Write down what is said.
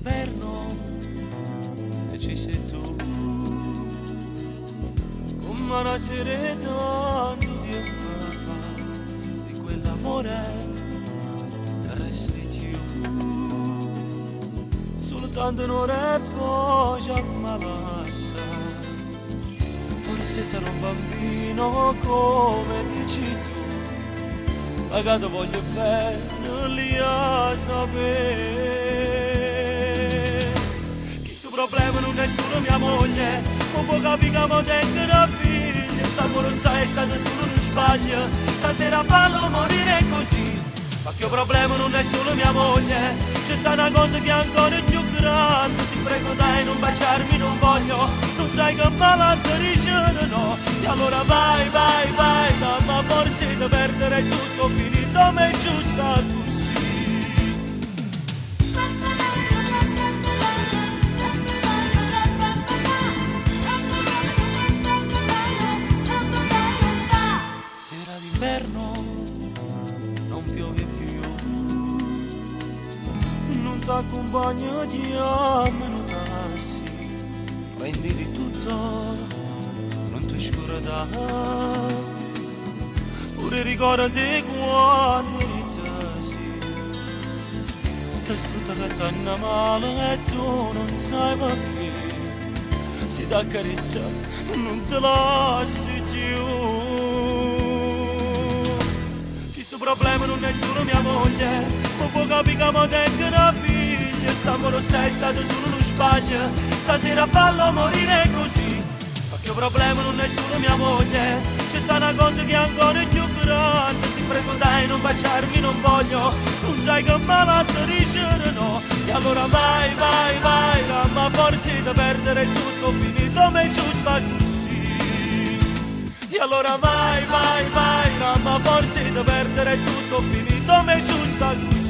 d'inverno e ci sei tu, come una serenità di fa di quell'amore che resti tu, soltanto un'ora e poi ci ammazza. Forse sarò un bambino come dici tu, pagato voglio bene lì a sapere. Questo problema non è solo mia moglie, non può capire che mo tengo una figlia, sta sai è stato solo uno sbaglio, stasera fallo morire così. Ma che problema non è solo mia moglie, c'è sta una cosa che è ancora più grande, ti prego dai non baciarmi, non voglio, non sai che malattia no. E allora vai, vai, vai, dammi forza di perdere tutto, finito ma è giusta così. Sera d'inverno non piove più, non t'accompagno di non tassi, prendi di tutto, non ti scordare, pure ricordati quando eri tasi, ti strutta che t'hanno male e tu non sai perché, si t'accarezza, non te lasci più. Questo problema non è solo mia moglie, non può capire che mo tengo una figlia, stavolta sei stato solo uno sbaglio, stasera fallo morire così. Ma che problema non è solo mia moglie, c'è sta una cosa che è ancora più grande, ti prego dai non baciarmi, non voglio, non sai che malattia dice no. E allora vai, vai, vai, dammi forza di perdere tutto, finito ma è giusta così. E allora vai, vai, vai, dammi forza di perdere tutto, finito ma è giusta così.